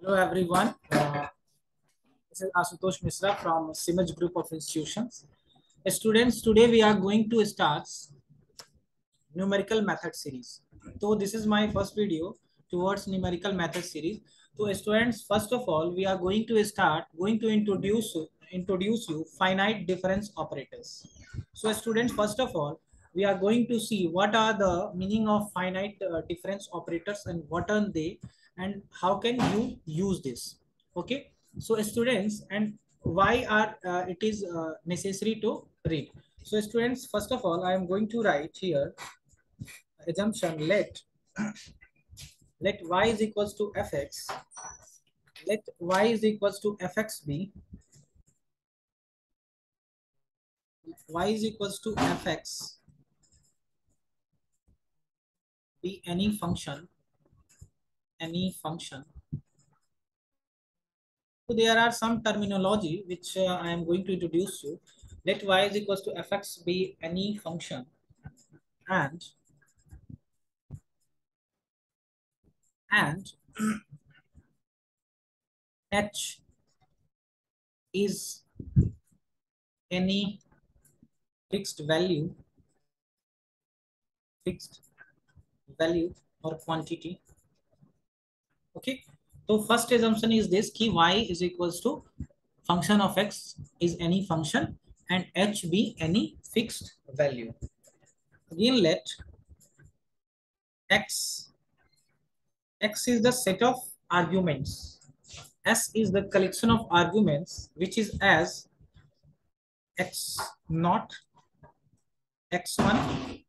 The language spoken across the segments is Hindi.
Hello everyone. This is Asutosh Misra from Simaj Group of Institutions. Students, today we are going to start numerical method series. So this is my first video towards numerical method series. So students, first of all, we are going to introduce you finite difference operators. So students, first of all, we are going to see what are the meaning of finite difference operators and what are they and how can you use this. Okay. So students, and why are it is necessary to read. So students, first of all, I am going to write here assumption let y is equals to fx, let y is equals to fx be, y is equals to fx be any function. So there are some terminology which I am going to introduce you. Let y is equals to fx be any function, and and h is any fixed value fixed value or quantity. Okay. So first assumption is this key y is equals to function of x is any function and h be any fixed value. Again, let x is the set of arguments. S is the collection of arguments which is as x naught, x1.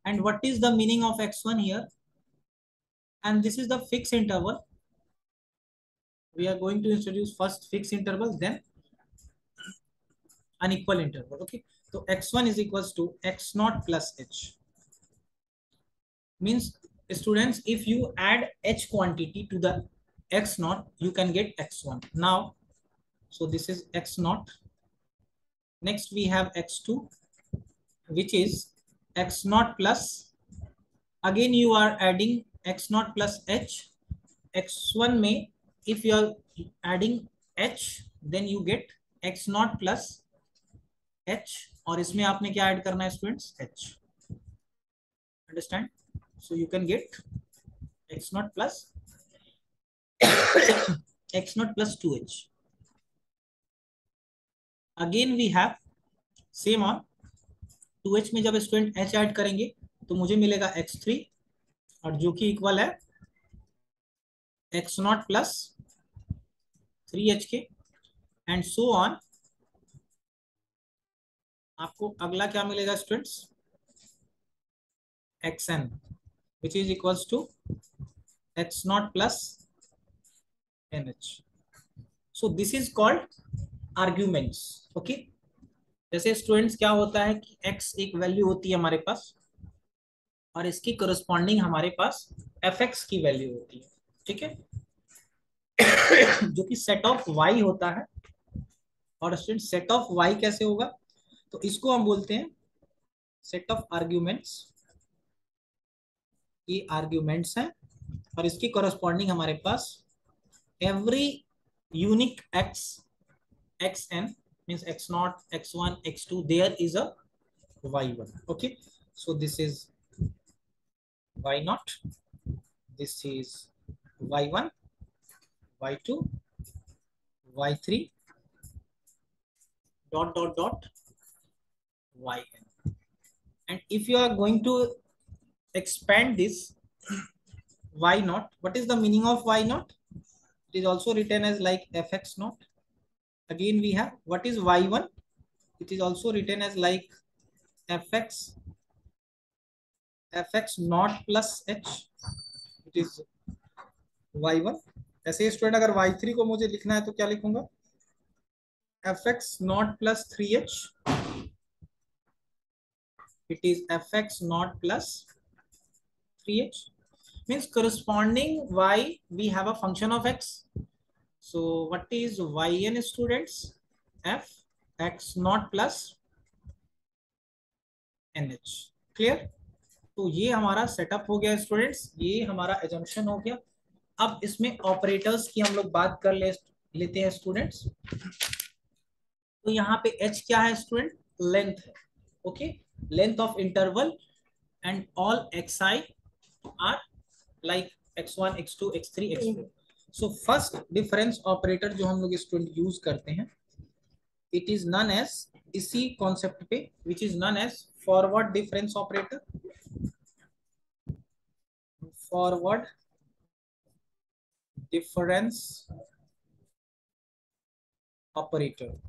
And what is the meaning of x1 here? And this is the fixed interval. We are going to introduce first fixed interval, then unequal interval. Okay. So x1 is equals to x naught plus h. Means students, if you add h quantity to the x naught, you can get x1. Now, so this is x naught. Next we have x2, which is x naught plus, again you are adding x naught plus h. x1 may, if you are adding h, then you get x naught plus h, और इसमें आपने क्या ऐड करना है students? h. Understand? So you can get x naught plus x naught plus 2h. Again we have same on 2h में जब स्टूडेंट h ऐड करेंगे तो मुझे मिलेगा x3, और जो कि इक्वल है x naught plus 3h के, एंड सो ऑन. आपको अगला क्या मिलेगा students? xn, which is equals to x naught plus nh. So this is called arguments. Okay. जैसे स्टूडेंट्स क्या होता है कि x एक वैल्यू होती है हमारे पास और इसकी करस्पॉन्डिंग हमारे पास fx की वैल्यू होती है. ठीक है. जो कि सेट ऑफ y होता है. और स्टूडेंट सेट ऑफ y कैसे होगा? तो इसको हम बोलते हैं सेट ऑफ आर्ग्यूमेंट्स. ये आर्ग्यूमेंट्स हैं और इसकी करस्पॉन्डिंग हमारे पास every unique xn means x0, x1, x2, there is a y1. Okay. So this is y0, this is y1, y2, y3, dot dot dot yn. And if you are going to expand this y0, what is the meaning of y0? It is also written as like fx0. Again we have what is y1? It is also written as like fx naught plus h. It is y1. ऐसे स्टूडेंट अगर y3 को मुझे लिखना है तो क्या लिखूंगा? fx naught plus 3h. It is fx naught plus 3h. Means corresponding y we have a function of x. So what is yn students? f x naught plus nh. Clear? तो ये हमारा सेटअप हो गया स्टूडेंट्स, ये हमारा एजम्पशन हो गया. अब इसमें ऑपरेटर्स की हम लोग बात कर लेते हैं स्टूडेंट्स। तो यहाँ पे h क्या है स्टूडेंट? लेंथ है। Okay, length of interval and all xi are like x1 x2 x3 x4। So first difference operator जो हम लोग स्टूडेंट यूज करते हैं, इट इज नन एज, इसी कॉन्सेप्ट पे, which is known as forward difference operator. Forward difference operator.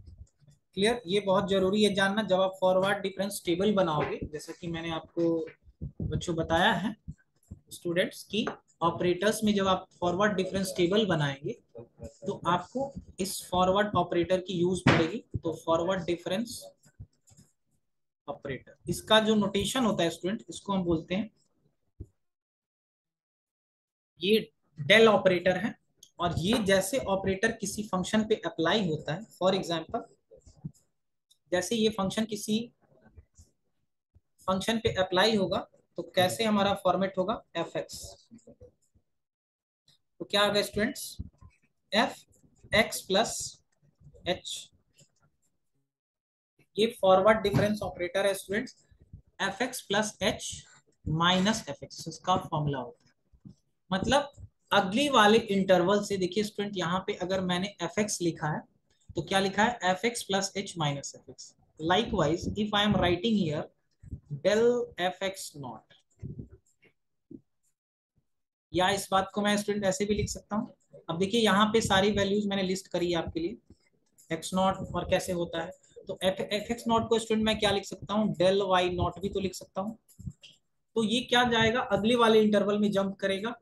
Clear? ये बहुत जरूरी है जानना। जब आप फॉरवर्ड डिफरेंस टेबल बनाओगे, जैसा कि मैंने आपको बच्चों बताया है स्टूडेंट्स की, ऑपरेटर्स में जब आप फॉरवर्ड डिफरेंस टेबल बनाएंगे तो आपको इस फॉरवर्ड ऑपरेटर की यूज पड़ेगी। तो फॉरवर्ड डिफरेंस ऑपरेटर, इसका जो नोटेशन होता है स्टूडेंट, इसको हम बोलते हैं, ये डेल ऑपरेटर है। और ये जैसे ऑपरेटर किसी फंक्शन पे अप्लाई होता है, फॉर एग्जांपल जैसे ये फंक्शन किसी फंक्शन पे अप्लाई होगा तो कैसे हमारा फॉर्मेट होगा? F x. तो क्या होगा students? F x plus H. ये फॉरवर्ड डिफरेंस ऑपरेटर है students. F x plus h minus f x, इसका फॉर्मूला होता है। मतलब अगली वाले इंटरवल से, देखिए स्टूडेंट यहाँ पे अगर मैंने एफ एक्स लिखा है तो क्या लिखा है? F x plus h minus f x. Likewise if I am writing here del f x naught, या इस बात को मैं स्टूडेंट ऐसे भी लिख सकता हूँ। अब देखिए यहाँ पे सारी वैल्यूज मैंने लिस्ट करी है आपके लिए, एक्स नॉट और कैसे होता है। तो एफ एक्स नॉट को स्टूडेंट मैं क्या लिख सकता हूँ? डेल वाई नॉट भी तो लिख सकता हूँ। तो ये क्या जाएगा? अगले वाले इंटरवल में जंप करेगा।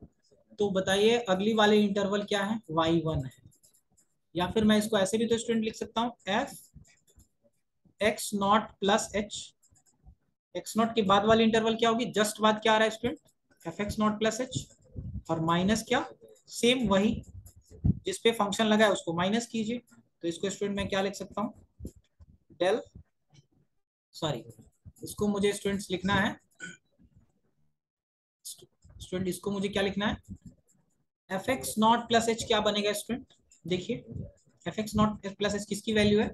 तो बताइए अगली वाले इंटरवल क्या है? y1 है। या फिर मैं इसको ऐसे भी तो स्टूडेंट लिख सकता हूँ, F x naught plus H. X not के बाद वाली इंटरवल क्या होगी? जस्ट बाद क्या आ रहा है student? F x naught plus H, और माइनस क्या? सेम वही जिस पे फंक्शन लगा है उसको माइनस कीजिए। तो इसको स्टूडेंट मैं क्या लिख सकता हूँ? डेल, सॉरी, इसको मुझे स्टूडेंट्स लिखना है, स्टूडेंट इसको मुझे क्या लिखना है? F x naught plus H क्या बनेगा स्टूडेंट? देखिए F x naught plus H किसकी वैल्यू है?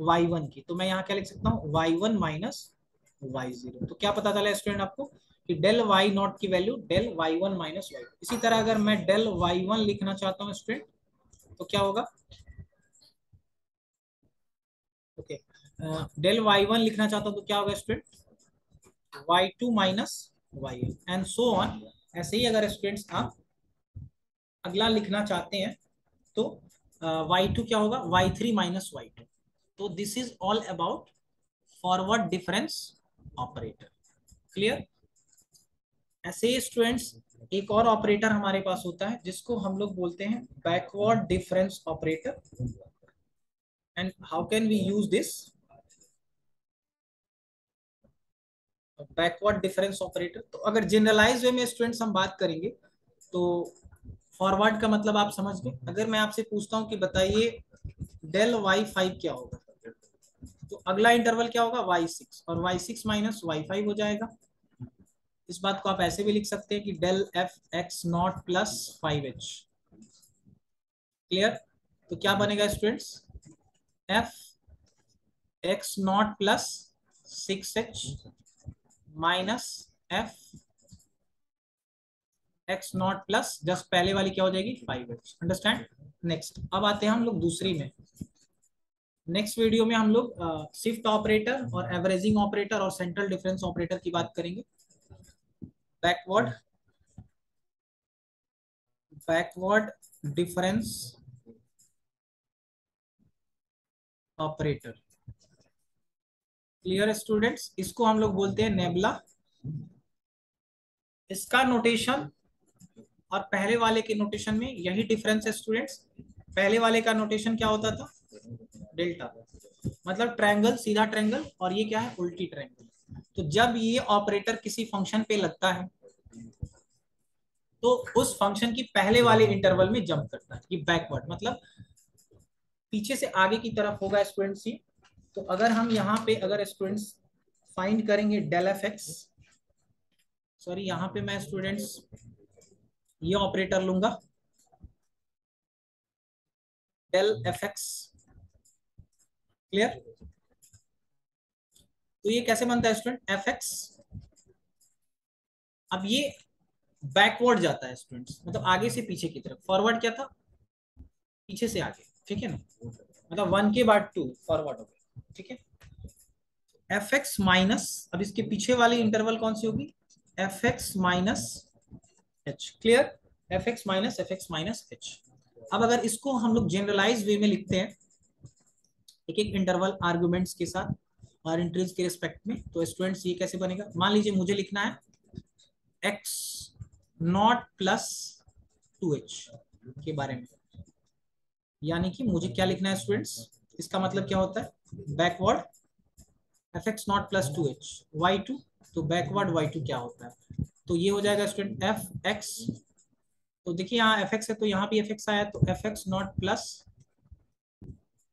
y1 की। तो मैं यहाँ क्या लिख सकता हूँ? y1 minus y0। तो क्या पता चला स्टूडेंट आपको कि डेल y नॉट की value del y1 minus y। इसी तरह अगर मैं डेल y1 लिखना चाहता हूँ स्टूडेंट तो क्या होगा? ओके, डेल y1 लिखना चाहता हूँ तो क्या होगा student? y2 minus y1 and so on. ऐसे ही अगर स्टूडेंट्स आप अगला लिखना चाहते हैं तो y2 क्या होगा? y3 minus y2। तो this is all about forward difference operator. Clear? ऐसे स्टूडेंट्स एक और ऑपरेटर हमारे पास होता है जिसको हम लोग बोलते हैं backward difference operator. And how can we use this backward difference operator? तो अगर जनरलाइज वे में स्टूडेंट्स हम बात करेंगे तो फॉरवर्ड का मतलब आप समझ गए। अगर मैं आपसे पूछता हूं कि बताइए डेल y5 क्या होगा, तो अगला इंटरवल क्या होगा? y6, और y6 माइनस y5 हो जाएगा। इस बात को आप ऐसे भी लिख सकते हैं कि del f x naught plus 5h। Clear? तो क्या बनेगा students? F x naught plus 6h minus f x naught plus just पहले वाली क्या हो जाएगी? 5h। अंडरस्टैंड? नेक्स्ट, अब आते हैं हम लोग दूसरी में। नेक्स्ट वीडियो में हम लोग शिफ्ट ऑपरेटर और एवरेजिंग ऑपरेटर और सेंट्रल डिफरेंस ऑपरेटर की बात करेंगे। Backward backward difference operator. Clear students? इसको हम लोग बोलते हैं नेबुला। इसका नोटेशन और पहले वाले के नोटेशन में यही डिफरेंस है स्टूडेंट्स। पहले वाले का नोटेशन क्या होता था? डेल्टा, मतलब ट्रायंगल, सीधा ट्रायंगल, और ये क्या है? उल्टी ट्रायंगल। तो जब ये ऑपरेटर किसी फंक्शन पे लगता है तो उस फंक्शन की पहले वाले इंटरवल में जंप करता है। ये बैकवर्ड मतलब पीछे से आगे की तरफ होगा स्टूडेंट्स ये। तो अगर हम यहाँ पे अगर स्टूडेंट्स फाइंड करेंगे डेल एफ एक्स, सॉरी यहाँ पे मैं स्टूडेंट्स ये ऑपरेटर लूंगा डेल एफ एक्स। क्लियर? तो ये कैसे बनता है स्टूडेंट? एफ एक्स, अब ये बैकवर्ड जाता है स्टूडेंट्स, मतलब आगे से पीछे की तरफ। फॉरवर्ड क्या था? पीछे से आगे, ठीक है ना, मतलब 1 के बाद 2 फॉरवर्ड हो गया, ठीक है। एफ एक्स माइनस, अब इसके पीछे वाली इंटरवल कौन सी होगी? F x minus H. Clear? F x minus f x minus H. अब अगर इसको हम लोग जनरलाइज वे में लिखते हैं, एक एक इंटरवल आर्गुमेंट्स के साथ और इंट्रीज के रिस्पेक्ट में, तो स्टूडेंट्स ये कैसे बनेगा? मान लीजिए मुझे लिखना है एक्स नॉट प्लस 2h के बारे में, यानी कि मुझे क्या लिखना है स्टूडेंट्स? इसका मतलब क्या होता है? Backward F x naught plus 2h y2, तो बैकवर्ड y2 क्या होता है? तो ये हो जाएगा स्टूडेंट एफ एक्स, तो देखिए यहाँ एफ एक्स है तो यहाँ भी एफ एक्स आया, तो F x naught plus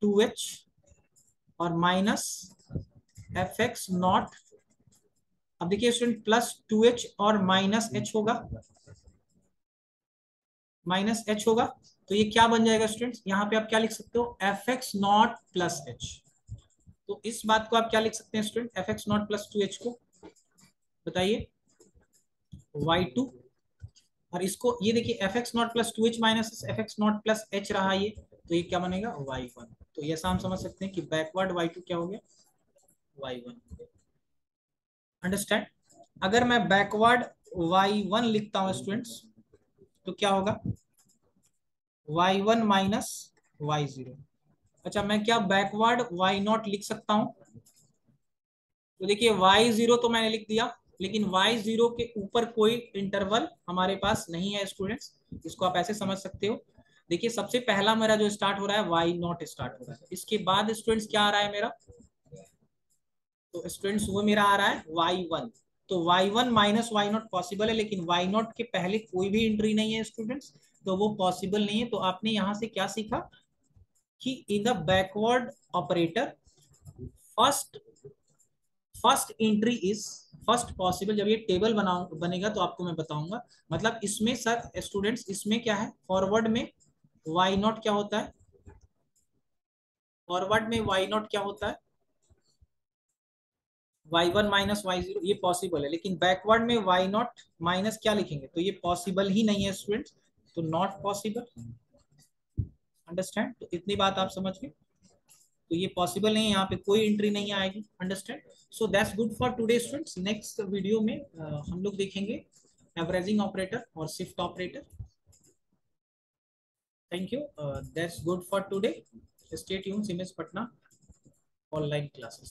2h और माइनस एफ एक्स नॉट। अब देखिए स्टूडेंट प्लस 2h और माइनस h होगा, माइनस h होगा, तो ये क्या बन जाएगा स्टूडेंट्स? यहाँ पे आप क्या लिख सकते हो? F x naught plus h। तो इस बात को आप क्या लिख सकते हैं student? F x naught plus 2h को बताइए y2, और इसको ये देखिए F x naught plus 2h minus f x naught plus h रहा ये, तो ये क्या बनेगा? y1। तो ये ऐसा हम समझ सकते हैं कि बैकवर्ड y2 क्या हो गया? y1। अंडरस्टैंड? अगर मैं बैकवर्ड y1 लिखता हूं स्टूडेंट्स, तो क्या होगा? y1 minus y0। अच्छा, मैं क्या बैकवर्ड y0 लिख सकता हूं? तो देखिए y0 तो मैंने लिख दिया, लेकिन y0 के ऊपर कोई इंटरवल हमारे पास नहीं है स्टूडेंट्स। इसको आप ऐसे समझ सकते हो, देखिए सबसे पहला मेरा जो स्टार्ट हो रहा है y0 स्टार्ट हो रहा है, इसके बाद स्टूडेंट्स क्या आ रहा है मेरा? तो स्टूडेंट्स वो मेरा आ रहा है y1। तो y1 माइनस y0 पॉसिबल है, लेकिन y0 के पहले कोई भी एंट्री नहीं है स्टूडेंट्स, तो वो पॉसिबल नहीं है। तो आपने यहां से क्या सीखा कि in the backward operator first first entry is first possible. जब ये टेबल बनेगा तो आपको मैं बताऊंगा। मतलब इसमें सर स्टूडेंट्स, इसमें क्या है? फॉरवर्ड में y0 क्या होता है? फॉरवर्ड में y0 क्या होता है? y1 माइनस y0, ये पॉसिबल है, लेकिन बैकवर्ड में y0 माइनस क्या लिखेंगे? तो ये पॉसिबल ही नहीं है स्टूडेंट्स, तो नॉट पॉसिबल। अंडरस्टैंड? तो इतनी बात आप समझ गए, तो ये पॉसिबल नहीं है, यहाँ पे कोई एंट्री नहीं आएगी। Understand? So that's good for today students. Next video में हम लोग देखेंगे एवरेजिंग ऑपरेटर और shift operator. Thank you, that's good for today. Stay tuned, CIMAGE Patna online classes.